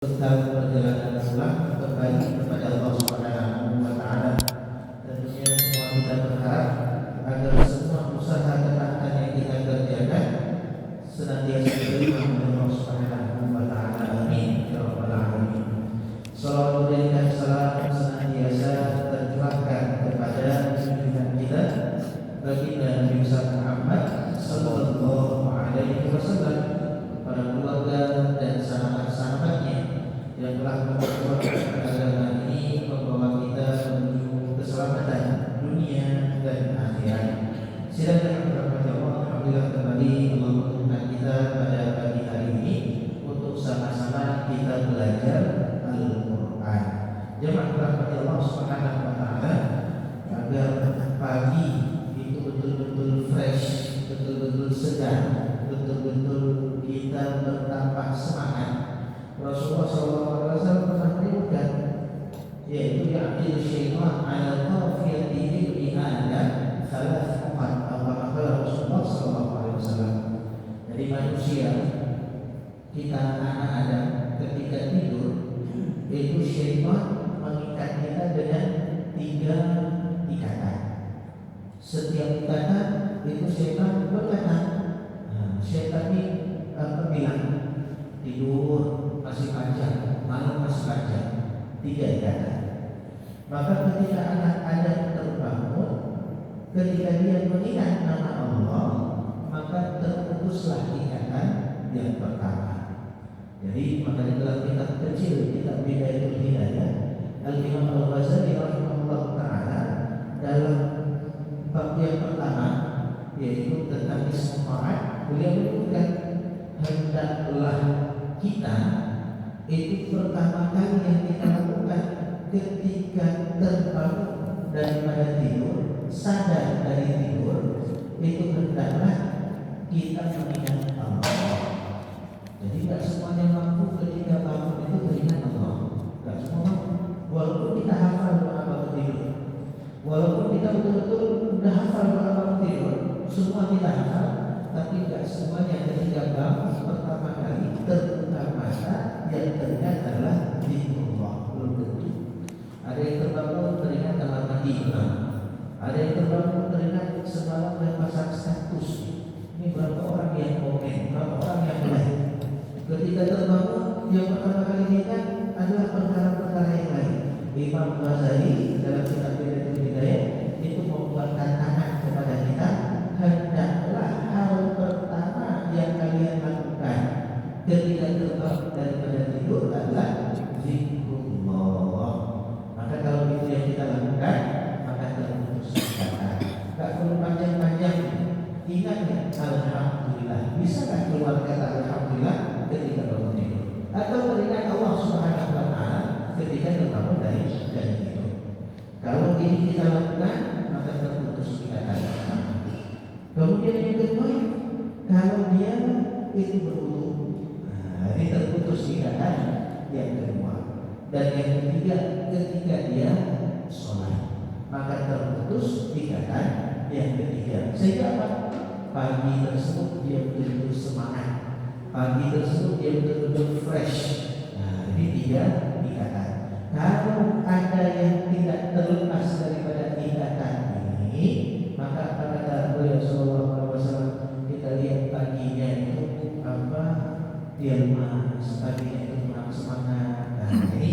Tentang perjalanan pulang kembali kepada Allah Subhanahu wa Ta'ala. Tentunya semua kita berharap agar semua usaha ketaatan yang kita kerjakan senantiasa diterima oleh Allah Subhanahu wa Ta'ala. Amin ya rabbal alamin. Salawat dan salam senantiasa tercurahkan kepada junjungan kita baginda Nabi Muhammad sallallahu alaihi wasallam, para keluarga dan sahabat-sahabatnya yang telah memperjuangkan agama ini, membawa kita menuju keselamatan dunia dan akhirat. Silakan berapa Allah. Alhamdulillah kembali Allah mengumpulkan kita pada pagi hari ini untuk sama-sama kita belajar Al-Quran. Jemaah rahmati Allah Subhanahu wa Ta'ala, agar pagi itu betul-betul fresh, betul-betul segar, betul-betul kita bertambah semangat. Rasulullah SAW pernah menyebutkan, yaitu ya'til syaitan ala qafiyati ibni Adam thalath uqad, apa kata Rasulullah SAW. Jadi manusia, kita anak Adam, ketika tidur itu syaitan mengikat kita dengan 3 ikatan. Setiap ikatan itu syaitan berkata, syaitan ini bilang tidur masih panjang, malam masih panjang, 3 ikatan. Maka ketika anak Adam terbangun, ketika dia mengingat nama Allah, maka terputuslah ikatan yang pertama. Jadi maka di dalam kitab kecil, kitab Bidayatul Hidayah, Al-Imam Al-Ghazali rahimahullah ta'ala, dalam bab yang pertama, yaitu tentang ismu ta'at, beliau menyebutkan hendaklah kita itu pertama kali yang kita lakukan ketika terbangun daripada tidur, sadar dari tidur, itu hendaklah kita mengingat Allah. Jadi tidak semuanya mampu ketika bangun itu teringat Allah, tidak semua mampu. Walaupun kita hafal doa bangun tidur, walaupun kita betul-betul sudah hafal doa bangun tidur, semua kita hafal, tapi tidak semuanya ketika bangun pertama kali terbuka mata yang teringat adalah zikrullah. Belum tentu. Ada yang terbangun teringat dalam mandi imam, ada yang terbangun teringat semalam dan pasang status. Ini berapa orang yang komen, berapa orang yang like. Ketika terbangun yang pertama kali diingat adalah perkara-perkara yang lain. Imam Ghazali dalam kitab Bidayatul Hidayah itu membuat tantangan kepada kita, hendaklah hal pertama yang kalian lakukan ketika terbangun daripada tidur adalah zikrullah. Maka kalau itu yang kita lakukan, maka terputus ikatan. Tak perlu panjang-panjang. Ingatnya alhamdulillah. Bisakah keluar kata alhamdulillah ketika bangun tidur? Atau teringat Allah Subhanahu wa Ta'ala ketika terbangun dari tidur? Kalau ini kita lakukan, maka terputus ikatan. Kemudian yang kedua, kalau dia itu berwudu, ini terputus ikatan yang kedua. Dan yang ketiga, ketika dia sholat, maka terputus ikatan yang ketiga. Sehingga apa? Pagi tersebut dia betul-betul semangat, pagi tersebut dia betul-betul fresh. Ini 3 ikatan. Kalau ada yang tidak terlepas daripada ikatan ini, maka apa kata beliau sallallahu alaihi wasallam, kita lihat paginya itu apa, dia lemas, paginya itu kurang semangat. Ini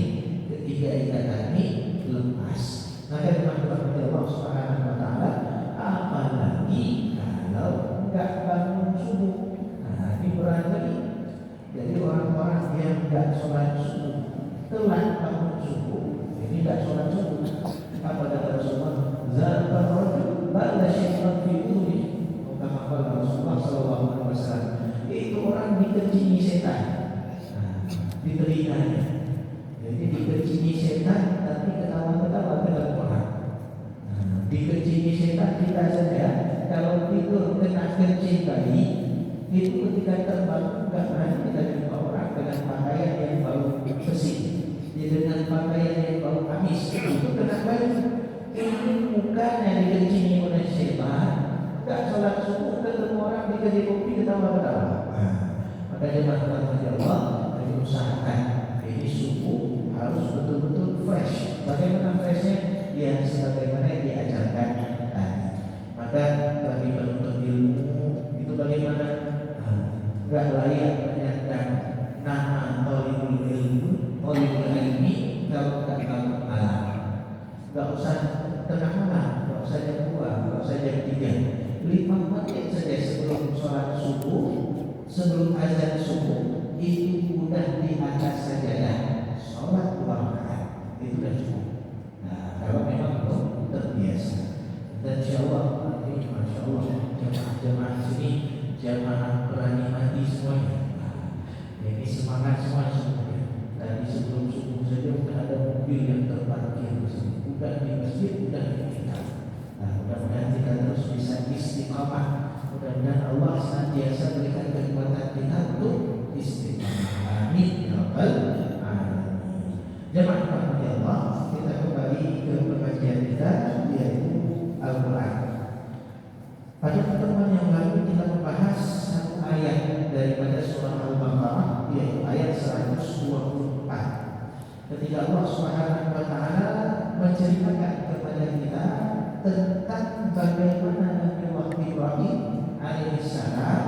ketiga ikatan ini lepas. Maka dimaksudkan Allah Subhanahu wa Ta'ala, apalagi kalau enggak bangun subuh. Ini berarti jadi orang-orang yang enggak sholat subuh, telat bangun subuh, ini enggak sholat subuh. Apa kata Rasulullah? Zalika rajul ba'da syaitan fi udhri. Kata Rasulullah sallallahu alaihi wasallam, itu orang dikencingi setan. Di telinganya. Jadi dikencingi setan tapi ketawa-ketawa dalam orang. Dikencingi setan kita saja kalau tidur kena kencing tadi, itu ketika terbangun enggak berani kita jumpa orang dengan pakaian yang bau besi, dengan pakaian yang bau amis, itu kena balik. Ini mukanya dikencingi oleh setan, enggak sholat subuh, ketemu orang dikasih kopi ketawa-ketawa. Maka jemaah Allah, jadi usahakan ini berbahagia di sini, bukan di masjid, bukan di kita. Nah, mudah-mudahan kita terus bisa istiqamah. Mudah-mudahan Allah senantiasa berikan kekuatan kita untuk istiqamah. Amin ya rabbal alamin. Jemaah rahmati Allah, kita kembali ke pengajian kita, yaitu Al-Quran. Pada pertemuan yang lalu kita membahas satu ayat daripada surah Al-Baqarah, yaitu ayat 124. Ketika Allah Subhanahu wa taala menceritakan kepada kita tentang bagaimana Nabi Ibrahim alaihissalam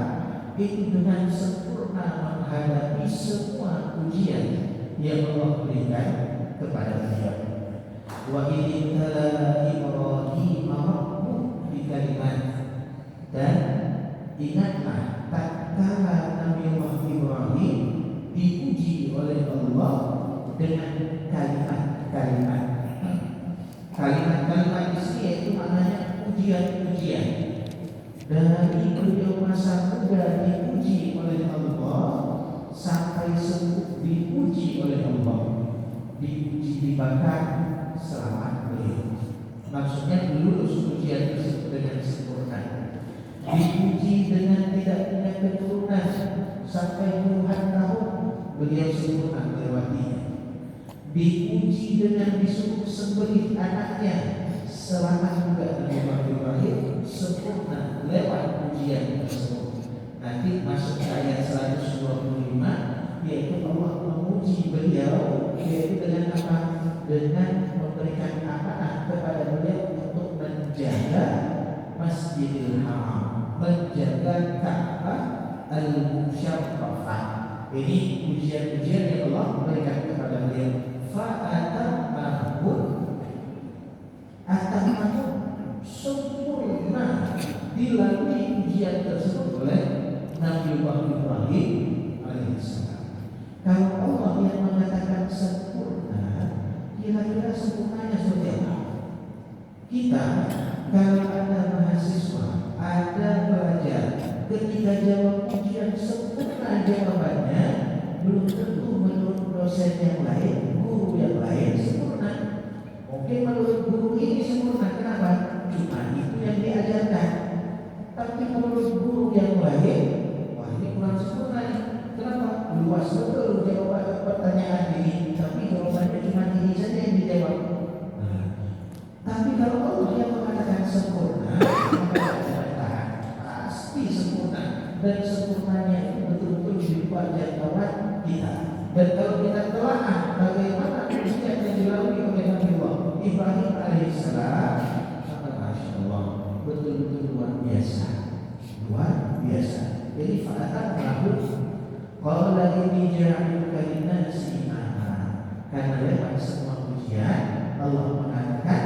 itu dengan sempurna menghadapi semua ujian yang Allah berikan kepada beliau. Wa idza Ibrahim rabbuhu bi kalimat, dan ingatlah tatkala Nabi Ibrahim diuji oleh Allah dengan kalimat-kalimat. Kalimat-kalimat di sini yaitu maknanya ujian-ujian. Dari beliau masa muda diuji oleh Allah sampai sepuh diuji oleh Allah, diuji dibakar selamat beliau. Maksudnya lulus ujian tersebut dengan sempurna. Diuji dengan tidak punya keturunan sampai puluhan tahun beliau sempurna melewatinya. Diuji dengan disuruh sembelih anaknya, selamat juga Nabi Ibrahim sempurna lewat ujian tersebut. Nanti masuk ke ayat 125, yaitu Allah menguji beliau, yaitu dengan apa? Dengan memberikan amanah kepada beliau untuk menjaga Masjidil Haram, menjaga Ka'bah Al-Musharrafah. Ini ujian-ujian yang Allah berikan kepada beliau. Fa'atamahun, atamahun, sempurna dilalui ujian tersebut oleh Nabi Ibrahim alaihissalam. Kalau Allah yang mengatakan sempurna, kira-kira sempurnanya seperti apa? Kita, kalau ada mahasiswa, ada pelajar, ketika jawab ujian sempurna jawabannya, belum tentu menurut dosen yang lain, guru yang lain sempurna. Mungkin menurut guru ini sempurna, kenapa? Cuma itu yang diajarkan. Tapi menurut guru yang lain, wah ini kurang sempurna nih. Kenapa? Luas betul jawaban pertanyaan ini, tapi jawabannya cuma ini saja yang dijawab. Tapi kalau Allah yang mengatakan sempurna, maka pasti sempurna, dan sempurnanya itu betul-betul di luar jangkauan kita. Dan kalau kita telah bagaimana ujian yang dilalui oleh Nabi Ibrahim alaihissalam, maka masya Allah betul-betul luar biasa, luar biasa. Jadi fa'atan lahum qala inni ja'iluka linnasi imama. Karena lewat semua ujian Allah mengatakan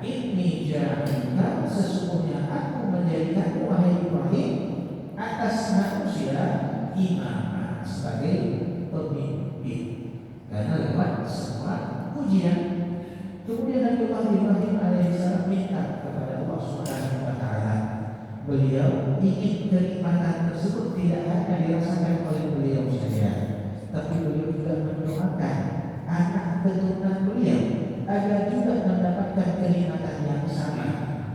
inni ja'iluka, sesungguhnya aku menjadikanmu wahai Ibrahim atas manusia imam, sebagai pemimpin. Karena lewat semua ujian. Kemudian Nabi Ibrahim alaihissalam minta kepada Allah Subhanahu wa taala. Beliau ingin kenikmatan tersebut tidak hanya dirasakan oleh beliau saja, tapi beliau juga mendoakan anak keturunan beliau agar juga mendapatkan kenikmatan yang sama.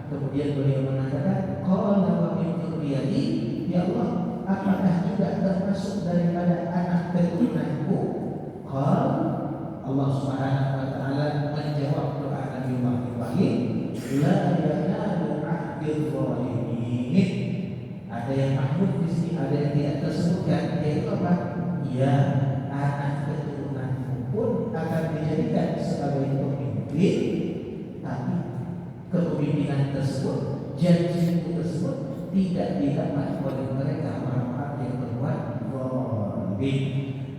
Kemudian beliau mengatakan, qala wa min dzurriyyati, ya Allah, apakah juga termasuk daripada anak keturunanku? Qala, Allah Subhanahu wa taala menjawab doa Nabi Ibrahim, la yanalu ahdil zalimin. Ada yang mahfuz di sini, ada yang tidak tersebutkan, yaitu apa? Ya, anak keturunanku pun akan dijadikan sebagai pemimpin, tapi kepemimpinan tersebut, janji tersebut tidak didapat oleh mereka orang-orang yang berbuat zalim.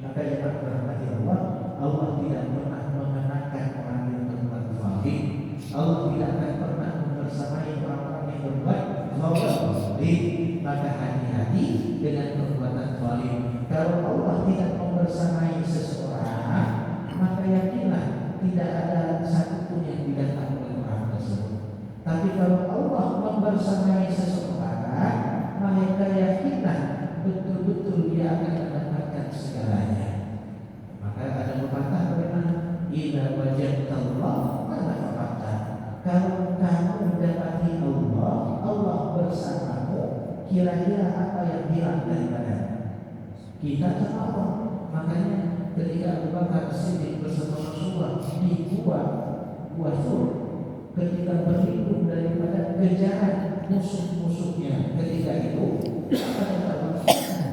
Maka yang berhati Allah, Allah tidak pernah mengenangkan orang yang berbuat zalim. Allah tidak akan pernah membersamai orang-orang yang berbuat zalim. Maka hati-hati dengan perbuatan zalim. Kalau Allah tidak membersamai seseorang, maka yakinlah tidak ada satupun yang didapat oleh orang tersebut. Tapi kalau Allah membersamai seseorang, maka yakinlah betul-betul dia akan mendapatkan segalanya. Maka ada pepatah bagaimana? Idza wajadtallah Allah, Allah bersamamu, kira-kira apa yang hilang daripada kita sama Allah? Makanya ketika Abu Bakar Siddiq bersama Rasulullah di gua Sur, ketika berlindung daripada kejaran musuh-musuhnya, ketika itu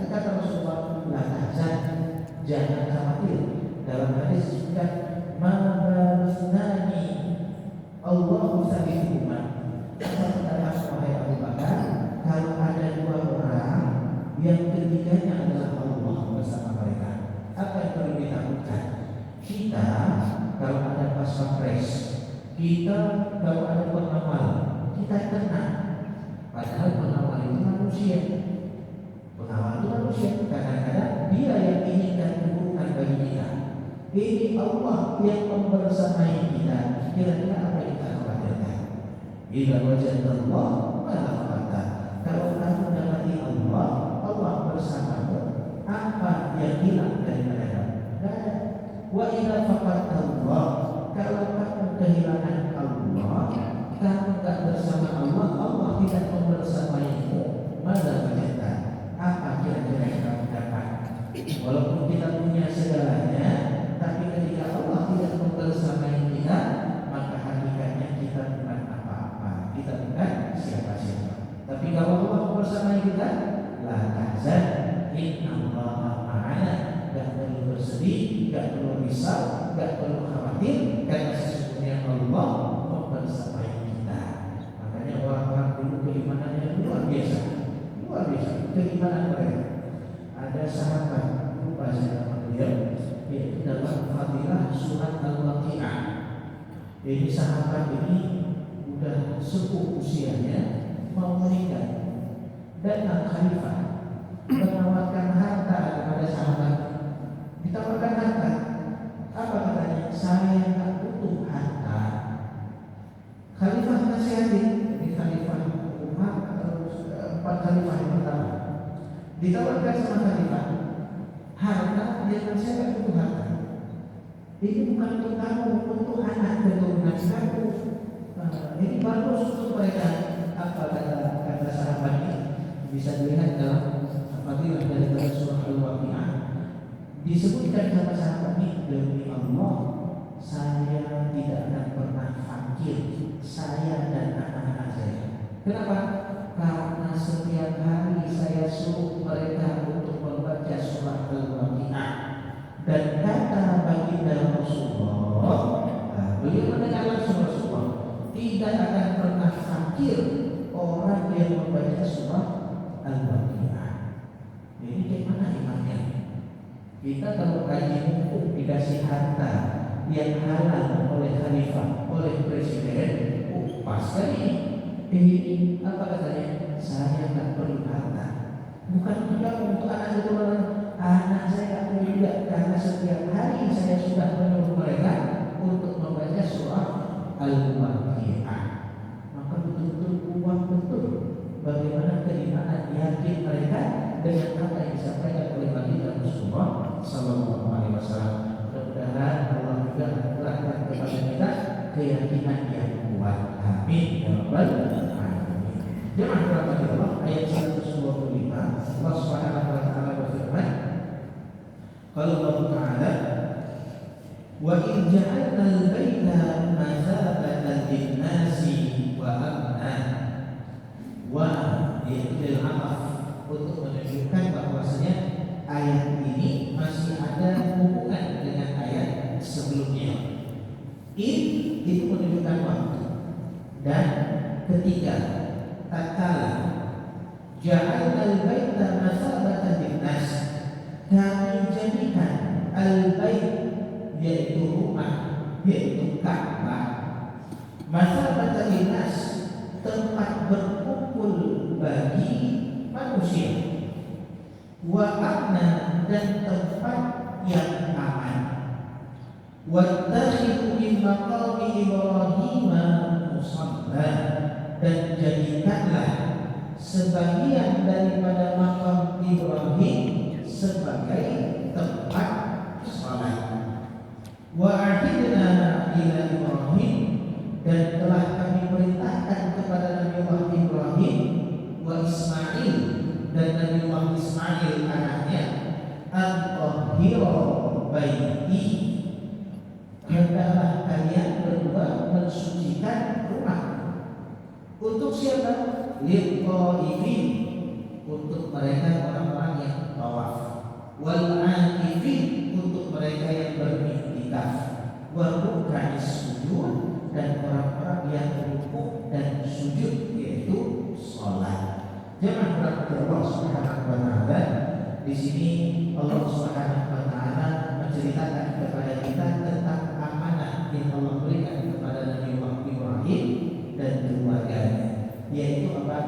kata Rasulullah, la tahzan, jangan khawatir. Dalam hadis disebutkan, ma balusnani Allahu sabihuma. Kata wahai Abu Bakar, kalau ada dua orang yang ketiganya adalah Allah bersama mereka, apa yang perlu ditakutkan? Kita kalau ada pas pampres, kita kalau ada pengawal, kita tenang. Padahal pengawal itu manusia. Pengawal itu manusia. Kadang-kadang dia yang inginkan keburukan bagi kita. Ini Allah yang membersamai kita. Kira-kira apa yang kita khawatirkan? Bila wajadallah malah kata, kalau kamu dapati Allah, Allah bersamamu, apa yang hilang daripada kamu? Tidak ada. Wa idza faqadallah, kalau kamu kehilangan Allah, kamu tak bersama Allah, Allah tidak membersamaimu, malah wajadta, apa kira-kira yang kamu dapat? Walaupun kita punya segalanya, tapi ketika Allah tidak membersamai kita, maka hakikatnya kita bukan apa-apa, kita bukan siapa-siapa. Tapi kalau Allah membersamai kita, la tahzan, innallaha ma'ana, gak perlu bersedih, gak perlu risau, gak perlu khawatir, karena sesungguhnya Allah membersamai kita. Makanya orang-orang dulu keimanannya luar biasa, keimanan mereka. Ada sahabat, lupa saya nama beliau, yaitu dalam fadilah surat Al-Waqi'ah. Jadi sahabat ini udah sepuh usianya, mau menikah, dan Al-Khalifah menawarkan harta kepada sahabat. Ditawarkan harta, apa katanya? Saya tak butuh harta. Khalifah nasihatin, ini Khalifah Umar atau 4 Khalifah yang pertama. Ditawarkan sama Khalifah harta, dia saya tak butuh harta. Ini bukan untuk kamu, untuk anak keturunan kamu. Ini bagus untuk mereka. Apa kata sahabat ini? Bisa dilihat dalam fadilah dari surah Al-Waqi'ah. Disebutkan sama sahabat ini, demi Allah, saya tidak akan pernah fakir, saya dan anak-anak saya. Kenapa? Karena setiap hari saya suruh mereka untuk membaca surah Al-Waqi'ah. Dan kata baginda Rasulullah, beliau mendengar langsung Rasulullah, tidak akan pernah fakir orang yang membaca surah Al-Waqi'ah. Jadi bagaimana imannya? Kita kalau kaji hukum dikasih harta yang halal oleh khalifah, oleh presiden, pas sekali. Ini apa katanya? Saya tak perlu harta. Bukan juga untuk anak keturunan. Anak saya tak perlu juga, karena setiap hari saya sudah menyuruh mereka untuk membaca surah Al-Waqi'ah. Maka betul-betul kuat betul bagaimana keimanan yakin mereka dengan apa yang disampaikan oleh baginda Rasulullah Sallallahu Alaihi Wasallam. Mudah-mudahan Allah juga menerangkan kepada kita keyakinan yang kuat. Amin ya rabbal alamin. Jemaah rahmati Allah, ayat 125, Allah Subhanahu wa taala berfirman, qala Allah Ta'ala, wa in ja'alna al-baita mathabatan lin-nasi wa amna, wa lil amaf, untuk menunjukkan bahwasanya ayat ini masih ada hubungan dengan ayat sebelumnya. Itu menunjukkan waktu. Dan ketiga, tatkala ja'alna al-baita mathabatan lin-nas, kami jadikan al-bait, yaitu rumah, yaitu Ka'bah, mathabatan lin-nas, tempat berkumpul bagi manusia, wa amna, dan tempat yang aman, wattakhidhu min maqami Ibrahim musalla, dan jadikanlah sebagian daripada makam Ibrahim sebagai tempat salat. Wa ahidna ila Ibrahim, dan telah kami perintahkan kepada Nabi Allah Ibrahim wa Ismail dan Nabi Allah Ismail anaknya an-tahhira baiti, hendaklah kalian berdua mensucikan rumah. Untuk siapa? Lil-qaifin, untuk mereka orang-orang yang tawaf, wal akifin, untuk mereka yang beriktikaf, wa ruk'is sujud, dan orang-orang yang rukuk dan sujud, yaitu salat. Jangan berarti Allah Subhanahu wa taala di sini Allah Subhanahu wa taala menceritakan kepada kita tentang amanah yang Allah berikan kepada Nabi Ibrahim dan keluarganya, yaitu apa?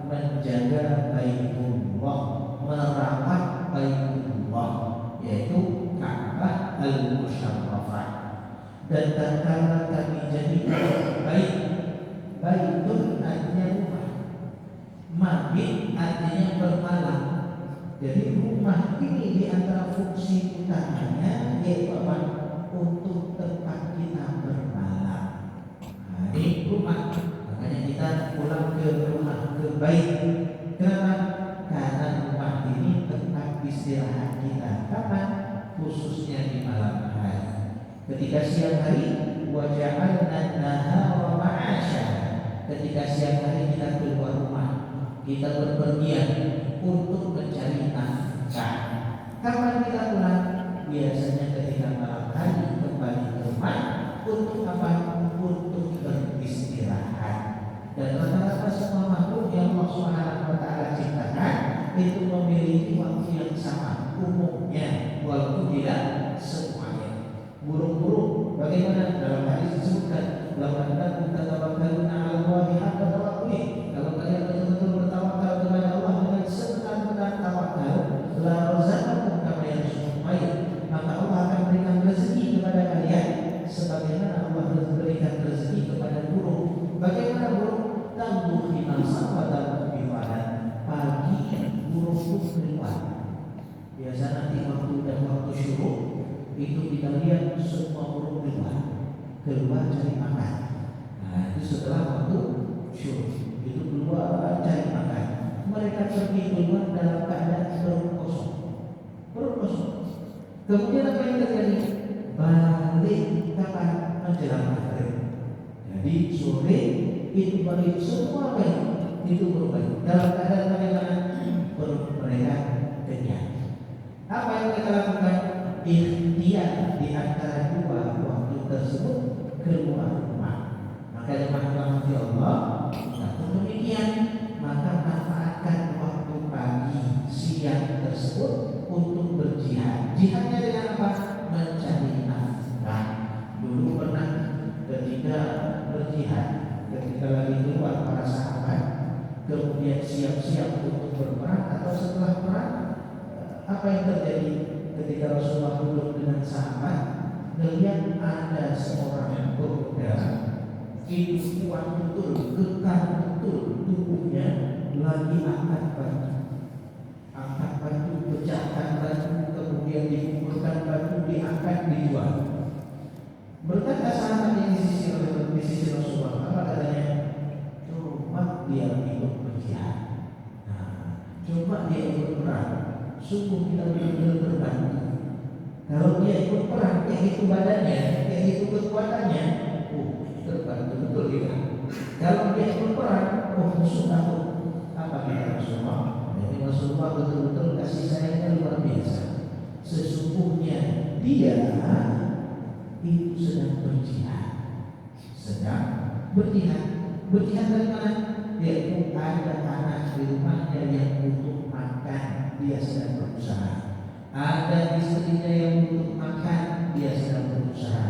Menjaga Baitullah, merawat Baitullah, yaitu Ka'bah al-Musyarrafah. Dan tatkala kami jadikan Baitun artinya rumah, mabit artinya bermalam. Jadi rumah ini di antara fungsi utamanya yaitu apa? Untuk tempat kita bermalam. Nah, ini rumah. Makanya kita pulang ke rumah, ke bait. Kenapa? Karena rumah ini tempat istirahat kita. Kapan? Khususnya di malam hari. Ketika siang hari, waja'alna an-nahara ma'asha. Ketika siang hari kita keluar rumah, kita berpergian untuk mencari nafkah. Kapan kita pulang? Biasanya ketika malam hari kembali ke rumah. Untuk apa? Untuk beristirahat. Dan rata-rata semua makhluk yang Allah Subhanahu wa taala ciptakan itu memiliki waktu yang sama umumnya, walaupun tidak semuanya. Burung-burung bagaimana? Dalam hadis disebutkan, "Lau annakum tatawakkaluna 'ala Allahi haqqa tawakkuli." Kalau kalian betul-betul bertawakal kepada Allah dengan sebenar-benar tawakal, la razaqakum kama yarzuqul tayr, maka Allah akan berikan rezeki kepada kalian sebagaimana Allah berikan rezeki kepada burung. Bagaimana burung? Tambuh fi masa wa tambuh fi faran. Pagi burung itu keluar. Biasa nanti waktu dan waktu syuruk itu kita lihat semua burung keluar cari makan. Nah, itu setelah waktu syuruk itu keluar cari makan. Mereka pergi keluar dalam keadaan perut kosong. Kemudian apa yang terjadi? Balik kapan? Menjelang maghrib. Jadi sore itu balik semua itu berubah dalam keadaan bagaimana? Perut mereka kenyang. Apa yang mereka lakukan? Ikhtiar di antara dua waktu tersebut keluar rumah. Maka dimana Allah satu demikian, maka manfaatkan waktu pagi siang tersebut untuk berjihad. Jihadnya dengan apa? Mencari nafkah. Dulu pernah ketika berjihad, ketika lagi keluar para sahabat, kemudian siap-siap untuk berperang atau setelah perang, apa yang terjadi? Ketika Rasulullah duduk dengan sahabat, melihat ada seorang pemuda itu kuat betul, kekar betul tubuhnya, lagi angkat batu, pecahkan batu, kemudian dikumpulkan batu, diangkat, dijual. Berkata sahabat yang di sisi Rasulullah, apa katanya? Coba dia ikut berjihad, coba dia ikut perang. Sungguh kita benar-benar terbantu. Kalau dia ikut perang, yang itu badannya, yang itu kekuatannya, terbantu betul kita. Kalau dia ikut perang, musuh takut. Apa kata Rasulullah? Jadi Rasulullah betul-betul kasih sayangnya luar biasa. Sesungguhnya dia itu sedang berjihad. Berjihad dari mana? Dia itu ada anak di rumahnya yang butuh makan, dia sedang berusaha. Ada istrinya yang butuh makan, dia sedang berusaha.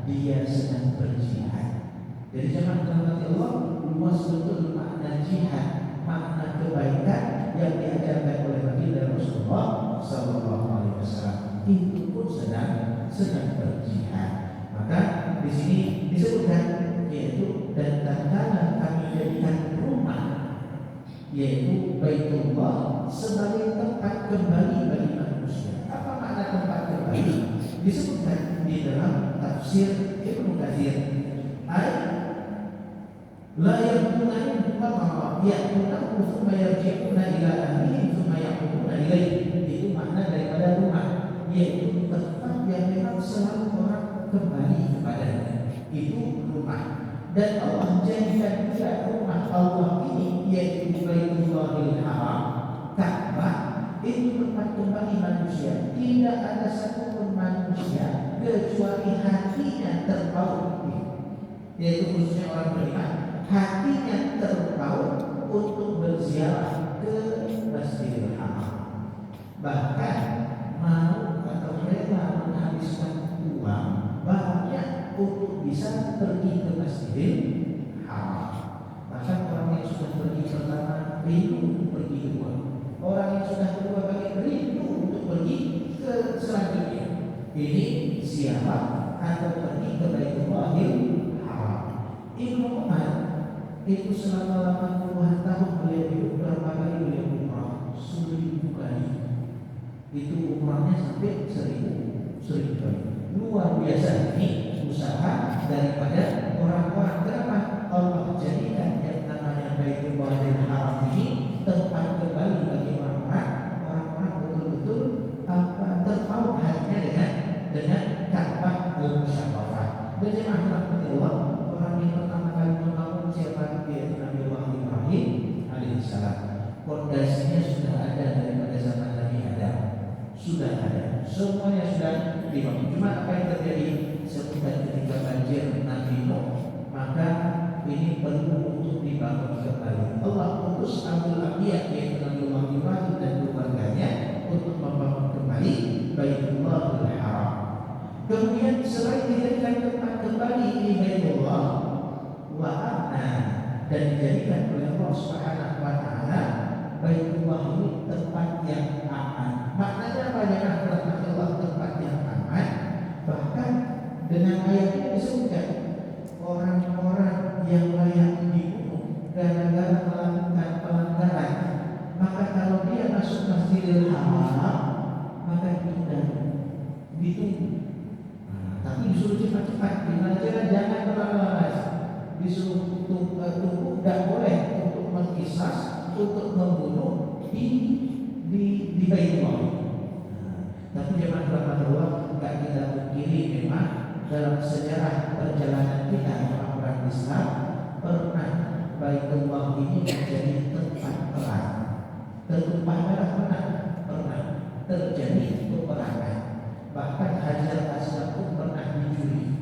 Dia sedang berjihad. Jadi jangan terhormati Allah, luas betul makna jihad, makna kebaikan yang diajarkan oleh baginda Rasulullah Sallallahu Alaihi Wasallam. Itu pun sedang berjihad. Maka di sini disebutkan yaitu dan tatkala kami jadikan rumah yaitu Baitullah sebagai tempat kembali bagi manusia. Apa makna tempat kembali? Disebutkan di dalam tafsir Ibnu Katsir, La yaquluna Allah ya'tuna thumma yarji'una ila ahlihim thumma ya'uduna ilaihi. Itu makna daripada rumah, yaitu tempat yang memang selalu orang kembali kepadanya. Itu rumah. Dan Allah jadikan pula rumah Allah ini, yaitu Baitullahil Haram, Ka'bah, itu tempat kembali manusia. Tidak ada satupun manusia kecuali hatinya terpaut, yaitu khususnya orang beriman, hatinya terpaut untuk berziarah ke Masjidil Haram. Bahkan mau atau rela menghabiskan uang banyak untuk bisa pergi ke Masjidil Haram. Bahkan orang yang sudah pergi pertama rindu untuk pergi kedua, orang yang sudah kedua kali rindu untuk pergi ke selanjutnya. Ini ziarah atau pergi ke Baitullahil Haram. Ibnu Umar itu selama 80 tahun beliau hidup, berapa kali beliau umrah? 1000 kali. Itu umrahnya sampai 1000 kali. Luar biasa ini usaha daripada orang-orang. Kenapa? Allah jadikan yang namanya Baitullahil Haram ini tempat kembali bagi orang-orang betul-betul terpaut hatinya dengan Ka'bah al-Musharrafah. Berjemaah Allah, orang yang pertama kali membangun siapa? Yaitu Nabi Ibrahim alaihissalam. Pondasinya sudah ada daripada zaman Nabi Adam. Sudah ada, semuanya sudah dibangun. Cuma apa yang terjadi sekitar ketika banjir Nabi Nuh, maka ini perlu untuk dibangun kembali. Allah utus Abdul Abiyah yaitu Nabi Ibrahim dan keluarganya untuk membangun kembali Baitullahil Haram. Kemudian selain dijadikan tempat kembali ini Baitullah wa amna, dan dijadikan oleh Allah Subhanahu wa taala Baitullah ini tempat yang aman. Maknanya banyak rahmat Allah, tempat yang aman. Bahkan dengan ayat ini disebutkan orang-orang yang layak dibunuh gara-gara melakukan pelanggaran, maka kalau dia masuk Masjidil Haram maka ditunggu. Tapi disuruh cepat-cepat, gimana cara jangan terlambat. Disuruh tunggu, tidak boleh untuk mengkisas, untuk membunuh di Baitullah. Tapi jemaah rahmatullah, enggak kita pungkiri memang dalam sejarah perjalanan kita orang-orang Islam pernah Baitullah ini menjadi tempat perang. Tertumpah darah pernah terjadi peperangan. Bahkan Hajar Aswad pun pernah dicuri.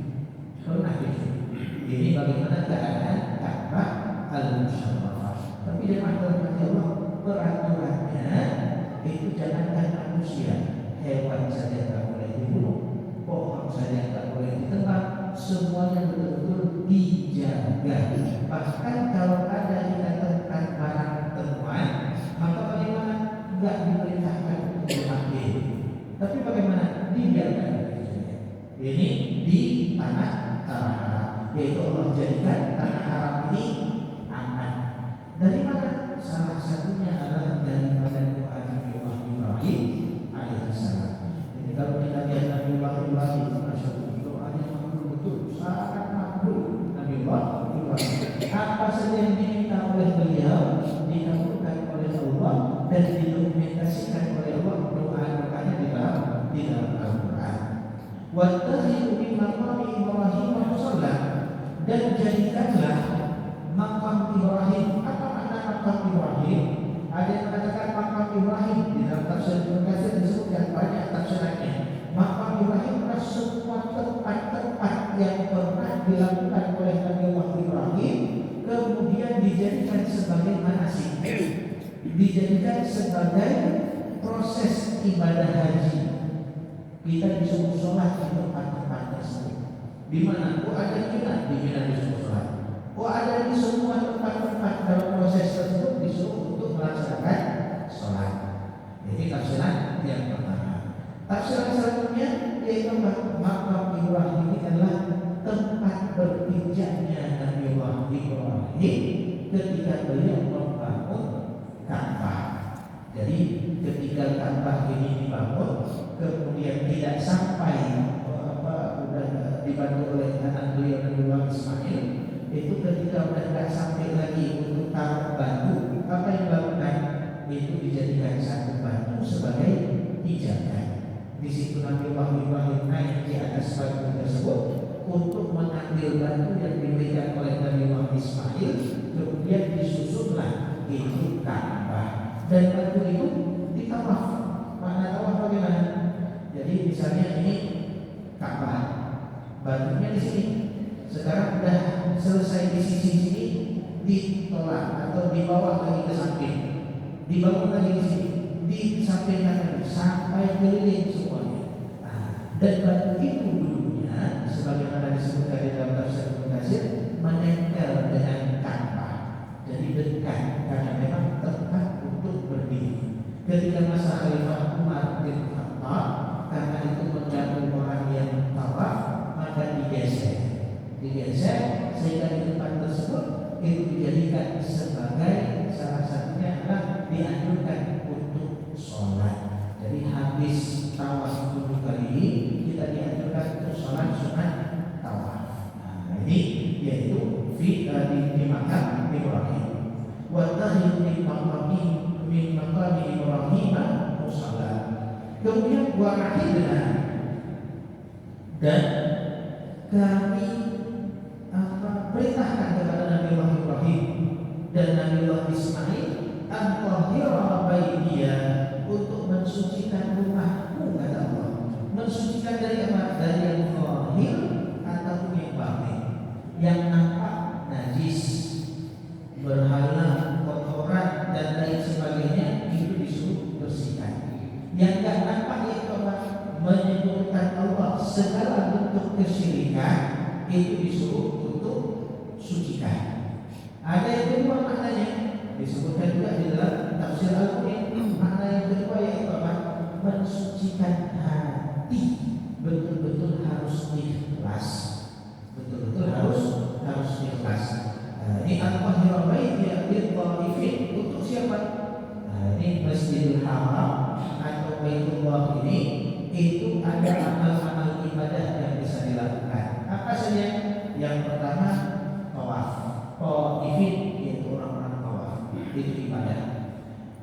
Ini bagaimana keadaan Ka'bah al-Musharrafah. Tapi jemaah rahmatullah, peraturannya itu jangankan manusia, hewan saja tak boleh dibunuh, pohon saja tak boleh ditebang, semuanya betul-betul dijaga. Bahkan kalau ada dikatakan barang temuan, maka bagaimana? Enggak diperintahkan untuk diambil, tapi bagaimana? Dibiarkan. Ini di tanah haram, yaitu Allah jadikan tanah haram ini aman. Dari mana? Salah satunya adalah daripada doa Nabi Ibrahim alaihissalam. Jadi kalau kita lihat Nabi Ibrahim, masya Allah, doanya makbul betul, sangat makbul. Nabi Ibrahim, apa saja yang diminta oleh beliau dikabulkan oleh Allah dan didokumentasikan oleh Allah doa-doanya di dalam Al-Quran. Wattakhidhu min maqami Ibrahim musalla, dan jadikanlah makam Ibrahim. Apa makna makam Ibrahim? Ada yang mengatakan makam Ibrahim di dalam tafsir Ibnu Katsir disebutkan banyak tafsirannya. Makam Ibrahim adalah semua tempat-tempat yang pernah dilakukan oleh Nabi Ibrahim kemudian dijadikan sebagai manasik, dijadikan sebagai proses ibadah haji. Kita disuruh sholat di tempat-tempat tersebut. Di mana? Oh ada Mina, di Mina disuruh sholat. Oh ada di semua tempat-tempat dalam proses tersebut disuruh untuk melaksanakan sholat. Ini tafsiran yang pertama. Tafsiran selanjutnya yaitu makam Ibrahim ini adalah tempat berpijaknya Nabi Ibrahim ketika beliau membangun Ka'bah. Jadi ketika Ka'bah ini dibangun, kemudian tidak sampai sudah dibantu oleh anak beliau Nabi Ismail, itu ketika udah nggak sampai lagi untuk taruh batu, apa yang dilakukan? Itu dijadikan satu batu sebagai pijakan. Di situ Nabi Ibrahim naik di atas batu tersebut untuk mengambil batu yang diberikan oleh Nabi Ismail, kemudian disusunlah itu Ka'bah, dan batu itu ditawaf. Mana tawaf bagaimana? Jadi misalnya ini Ka'bah, batunya di sini. Sekarang sudah selesai di sisi sini, ditolak atau dibawa lagi ke samping, dibangun lagi di sini, disampaikan lagi sampai keliling semuanya. Dan batu itu dulunya, sebagaimana disebutkan di dalam tafsir Ibnu Katsir, menempel dengan Ka'bah, jadi dekat karena memang tempat untuk berdiri. Ketika masa Khalifah Umar bin Khattab, karena itu mengganggu orang yang tawaf, maka digeser sehingga di tempat tersebut itu dijadikan sebagai salah satunya adalah dianjurkan untuk sholat. Jadi habis tawaf 7 kali kita dianjurkan untuk sholat sunat tawaf. Nah, ini yaitu di makam Ibrahim. Wa tahil min maqami Ibrahim musalla. Kemudian wa akhirnya, dan kami perintahkan kepada Nabi Ibrahim dan Nabi Ismail an-tahira baitiya, untuk mensucikan rumahku, kata Allah. Mensucikan dari apa? Dari yang zahir ataupun yang batin. Yang nampak najis, berhala, kotoran dan lain sebagainya, itu disuruh bersihkan. Yang tidak nampak yaitu apa? Menyebutkan Allah, segala bentuk kesyirikan itu disuruh untuk sucikan. Ada yang kedua maknanya disebutkan juga di dalam tafsir Al-Qur'an. Makna yang kedua yaitu apa? Mensucikan hati, betul-betul harus ikhlas. Betul-betul harus ikhlas. Ini al-tahira baitiya lit-taifin, untuk siapa? Ini Masjidil Haram atau Baitullah ini, itu ada amal-amal ibadah yang bisa dilakukan. Apa saja? Yang pertama tawaf. Taifin yaitu orang-orang tawaf, itu ibadah.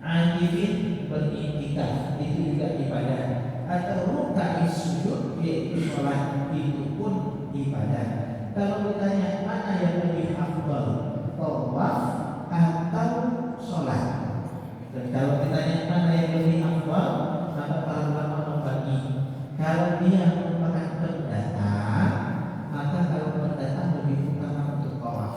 Akifin beriktikaf, itu juga ibadah. Atau ruka'is sujud, yaitu sholat, itu pun ibadah. Kalau bertanya mana yang lebih afdal, tawaf atau sholat? Dan kalau ditanya mana yang lebih afdal, maka para ulama membagi. Kalau dia merupakan pendatang, maka kalau pendatang lebih utama untuk tawaf.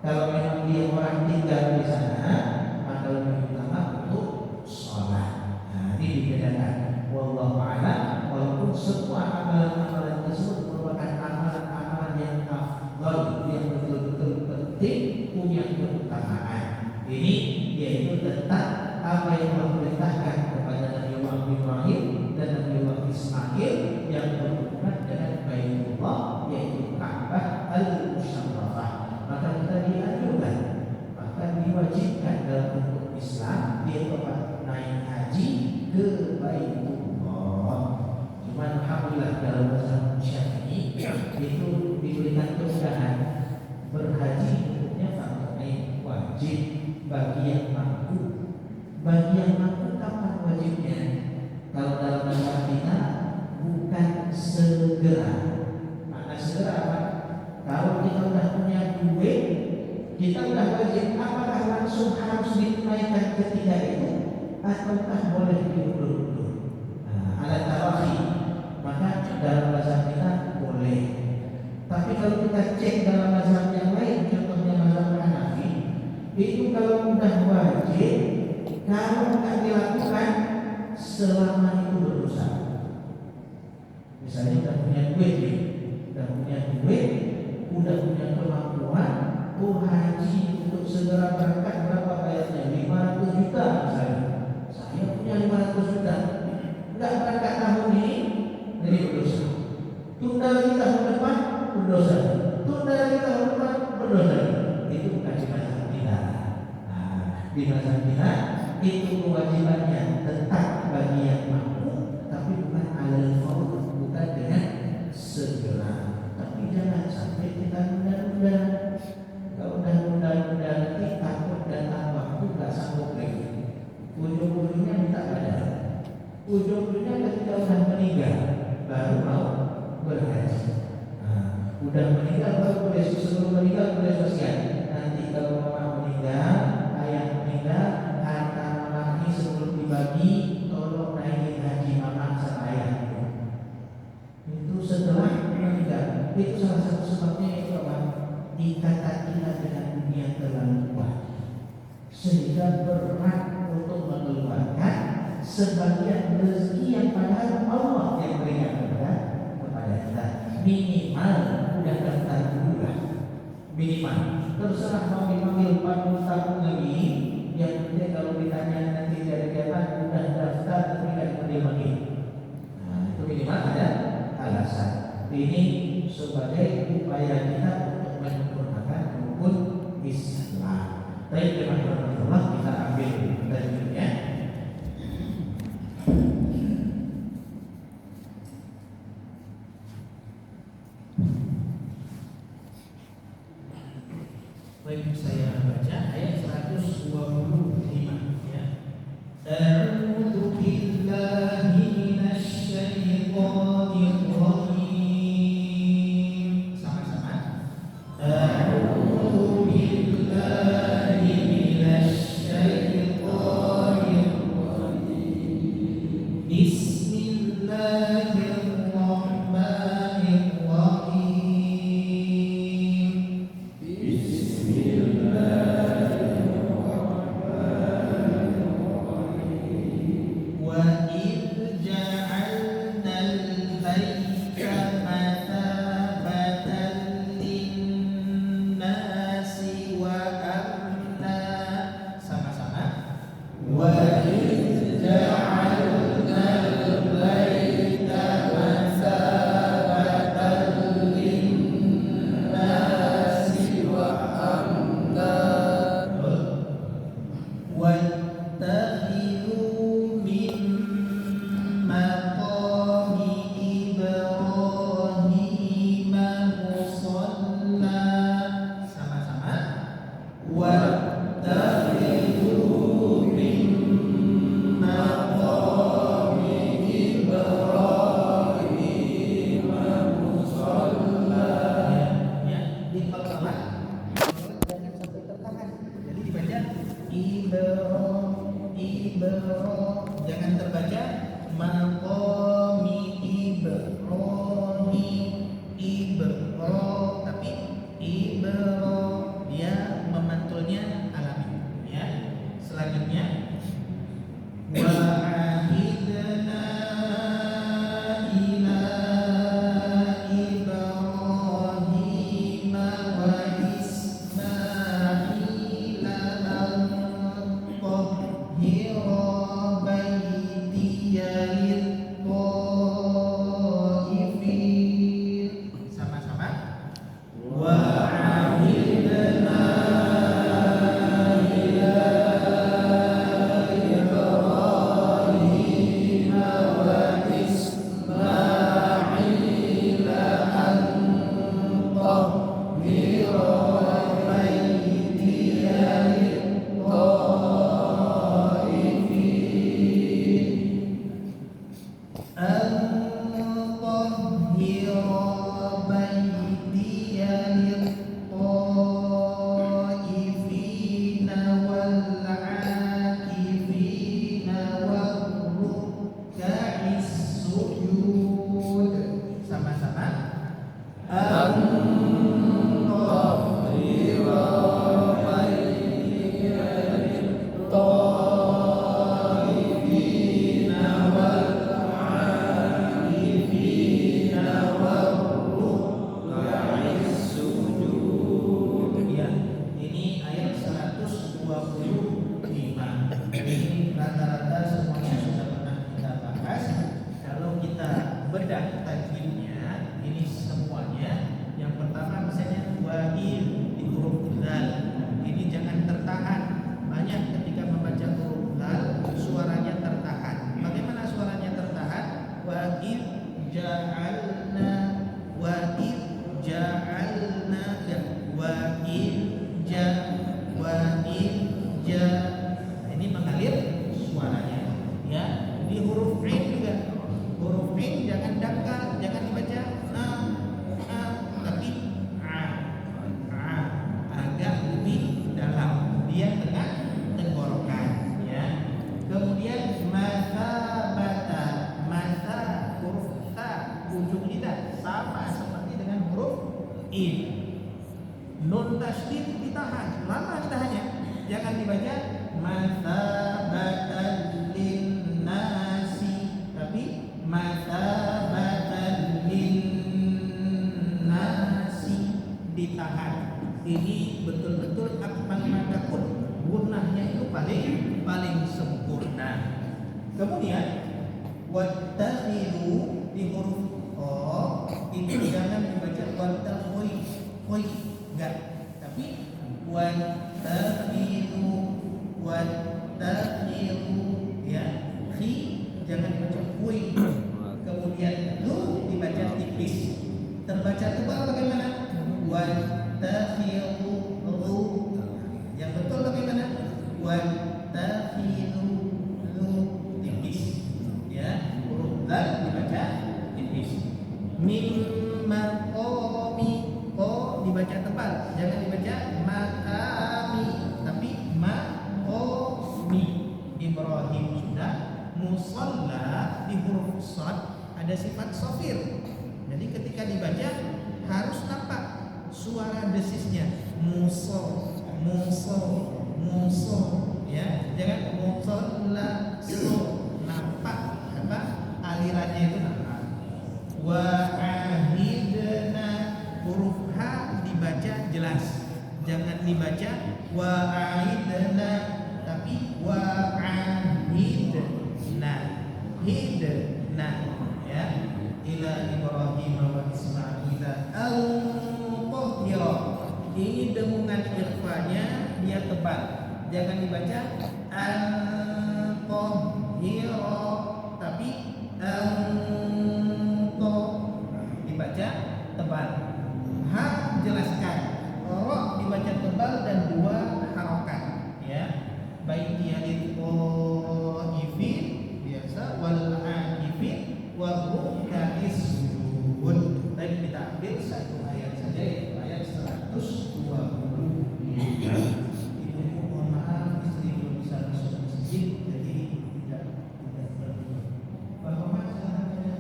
Kalau memang dia orang tinggal di sana, maka lebih utama untuk sholat. Nah, ini dibedakan. Wallahu a'lam. Walaupun semua amalan-amalan tersebut merupakan amalan-amalan yang afdal, yang betul-betul penting, punya keutamaan. Ini yaitu tentang apa yang diperintahkan kepada Nabi Ibrahim dan Nabi Ismail yang berhubungan dengan Baitullah, yaitu Ka'bah al-Musharrafah. Maka kita dianjurkan, maka diwajibkan dalam hukum Islam, yaitu naik haji ke Baitullah. Cuma alhamdulillah dalam mazhab Syafi'i itu diberikan kemudahan, berhaji hukumnya fardu wajib bagi yang mampu. Bagi yang mampu kapan wajibnya? Kalau dalam mazhab kita bukan segera. Maka segera apa? Kalau kita sudah punya duit, kita sudah wajib, apakah langsung harus ditunaikan ketika itu, ataukah boleh diundur-undur? Alat tarafi, maka dalam mazhab kita boleh. Tapi kalau kita cek dalam mazhab yang lain, contohnya mazhab Hanafi, itu kalau sudah wajib, kalau tidak dilakukan, selama itu berdosa. Misalnya sudah punya duit, udah punya kemampuan, haji untuk segera berangkat, berapa bayarnya? 500 juta misalnya. Saya punya 500 juta, enggak berangkat tahun ini, jadi berdosa. Tunda lagi tahun depan, berdosa. Tunda lagi tahun depan, berdosa. Itu bukan di mazhab kita. Di mazhab kita itu kewajibannya tetap bagi yang mampu, tapi bukan alal fawr, bukan dengan segera. Tapi jangan sampai kita menunda-nunda. Udah meninggal baru boleh, sebelum meninggal boleh sosial. Nanti kalau mama meninggal, ayah meninggal, harta mama ini sebelum dibagi, tolong naikin haji mama sama ayah. Itu setelah meninggal. Itu salah satu sebabnya itu apa? Ikatan kita dengan dunia terlalu kuat, sehingga berat untuk mengeluarkan sebagian rezeki yang padahal Allah yang berikan kepada kita. Minimal udah daftar dulu lah, minimal. Terserah mau dipanggil 40 tahun lagi, yang penting kalau ditanya nanti dari kiamat udah daftar tapi nggak dipanggil. Nah itu minimal ada alasan. Ini sebagai upaya kita untuk menyempurnakan rukun Islam. Baik, terima kasih. Kita ambil lanjutnya. Baik, saya baca ayat 125 ya. A'udzu billahi minasy syaithanir rajim. Sama-sama. A'udzu billahi minasy syaithanir rajim. Jangan terbaca maqami Ibrahim, tapi Ibrahim dia memantulnya alami ya. Selanjutnya wa ahidna ila Ibrahim wa Ismail an tahhira baitiya lit-taifin. Sama-sama. Wa ahidna ila Ibrahim wa Ismail an tahhira baitiya sama-sama. Ya, ini ayat 125. Ini rata-rata semuanya sudah pernah kita bahas. Kalau kita bedah tajwidnya, ini semuanya. Yang pertama misalnya wa'il di huruf dzal. Ini jangan tertahan. Banyak ketika membaca huruf dzal suaranya tertahan. Bagaimana suaranya tertahan? Wa'il ja'alna, wa'il ja'alna, wa'il ja. Ini mengalir suaranya ya. Di huruf ain juga. Huruf ain jangan dangkal, jangan dibaca tapi in. Nun tasydid ditahan, lama ditahannya. Jangan dibaca mathabatan linnasi, tapi mathabatan linnasi ditahan. Ini betul-betul akmal madakun, gunnahnya itu paling sempurna. Kemudian wattakhidu di huruf o itu jangan dibaca wattakhui, khui enggak, tapi wattakhidu ya, khi jangan dibaca khui. Kemudian lu dibaca tipis, terbaca tebal bagaimana? Wattakhidu lu, yang betul bagaimana? Wattakhidu lu tipis ya, huruf dal dibaca tipis. Mim maqami, ko dibaca tebal, jangan dibaca makami, tapi maqami. Ibrahim sudah, musalla di huruf shad ada sifat sofir. Jadi ketika dibaca harus nampak suara desisnya, muso ya, jangan musalla so, nampak apa alirannya itu nampak. Wa ahidna, huruf h dibaca jelas, jangan dibaca wa ahidna, tapi wa ahidna, hidna ya, ila Ibrahim wa Ismaila al-tahira. Ini dengungan ikhfanya dia tebal, jangan dibaca al-tahira, tapi al-to dibaca tebal. Ha jelaskan, ro dibaca tebal dan dua harokat ya. Baik dia di ifin biasa, wal akifin wa ruka'is sujud. Tadi kita ambil satu ayat saja, yaitu ayat 120. Ibu mohon maaf, istri belum bisa masuk masjid, jadi tidak perlu. Pak Muhammad silahkan tanya.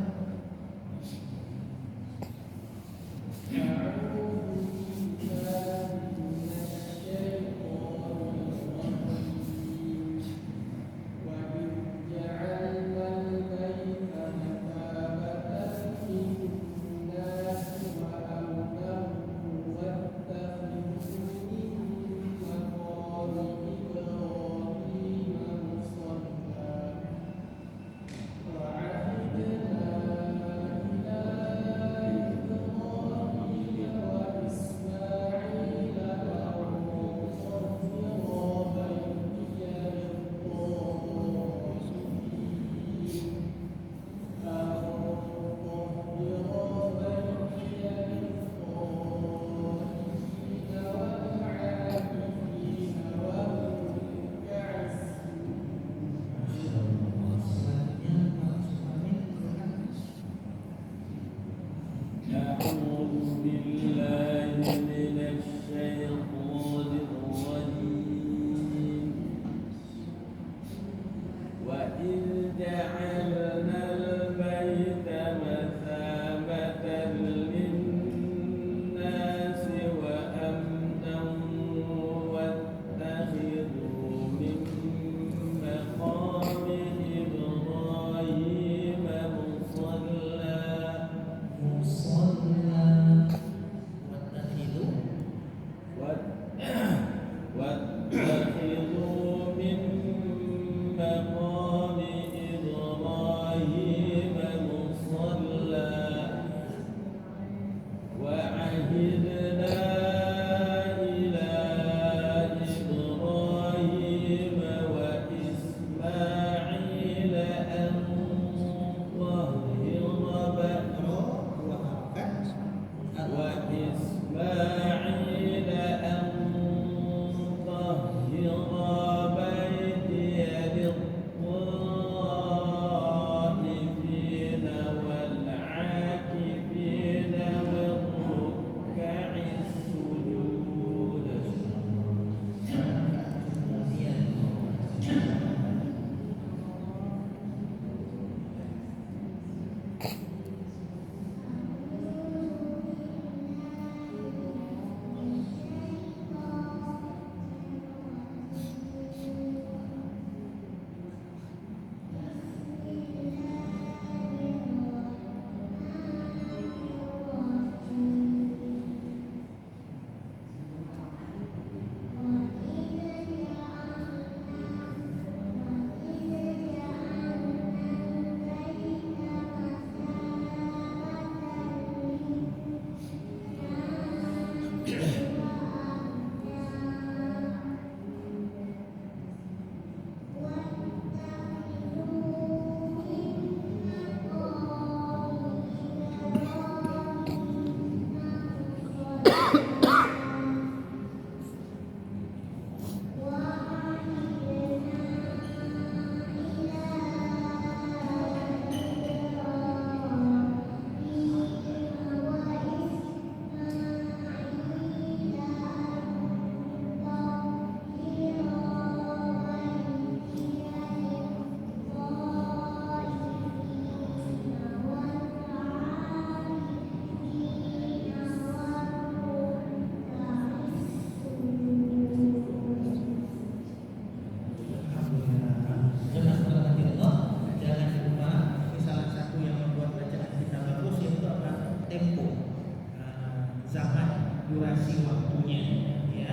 durasi waktunya, ya.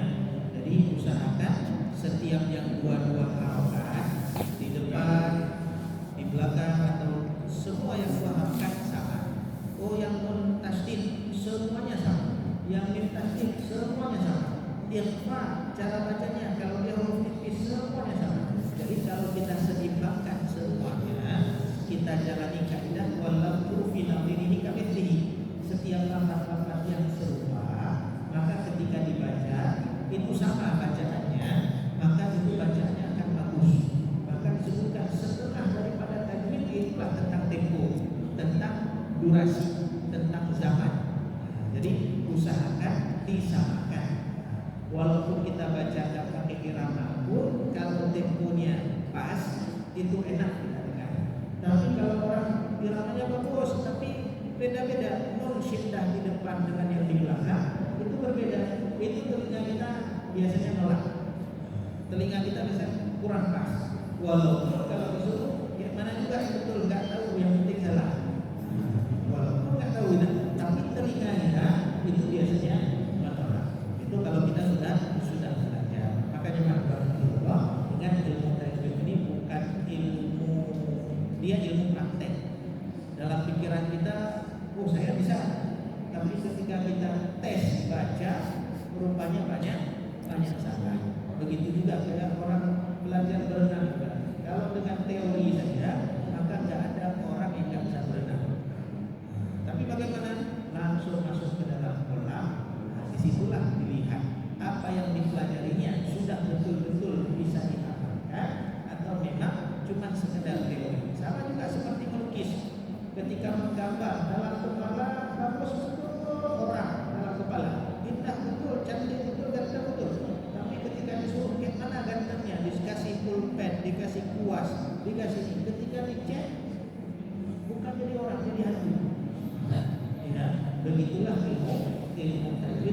Jadi usahakan setiap yang dua harokat di depan, di belakang atau semua yang dua harokat sama. Oh, yang non tasdid semuanya sama, yang mim tasdid semuanya sama. Ikhfa cara bacanya kalau dia huruf tipis semuanya sama. Jadi kalau kita seimbangkan semuanya, kita jalani kaidah wallahu fi nadhirihi kamitslihi. Setiap lafaz-lafaz yang serupa, maka ketika dibaca itu sama bacaannya, maka itu bacaannya akan bagus. Bahkan disebutkan setengah daripada tajwid itulah tentang tempo, tentang durasi, tentang zaman. Jadi usahakan disamakan. Walaupun kita baca tak pakai irama pun, kalau temponya pas itu enak kita dengar. Tapi kalau orang iramanya bagus tapi beda-beda, non syiddah di depan dengan yang di belakang itu berbeda. Itu telinga kita biasanya nolak. Telinga kita biasanya kurang pas. Walaupun kalau disuruh ya mana juga yang betul, nggak tahu, yang penting salah. Walaupun nggak tahu, tapi telinga kita itu biasanya menolak. Itu kalau kita sudah belajar. Makanya Allah ingat ilmu tajwid ini bukan ilmu, dia ilmu praktek. Dalam pikiran kita, oh saya bisa, tapi ketika kita tes baca, rupanya banyak salah. Begitu juga kayak orang belajar berenang juga. Kalau dengan teori saja, maka nggak ada orang yang nggak bisa berenang. Tapi bagaimana? Langsung masuk ke dalam kolam. Disitulah dilihat apa yang dipelajarinya sudah betul-betul bisa diamalkan atau memang cuma sekedar teori. Sama juga seperti melukis. Ketika menggambar dalam kepala bagus betul orang dalam kepala, indah betul, cantik betul, ganteng betul. Tapi ketika disuruh ke mana gantengnya, dikasih pulpen, dikasih kuas, dikasih ini, ketika dicek bukan jadi orang, jadi hantu. Ya, begitulah ilmu tajwid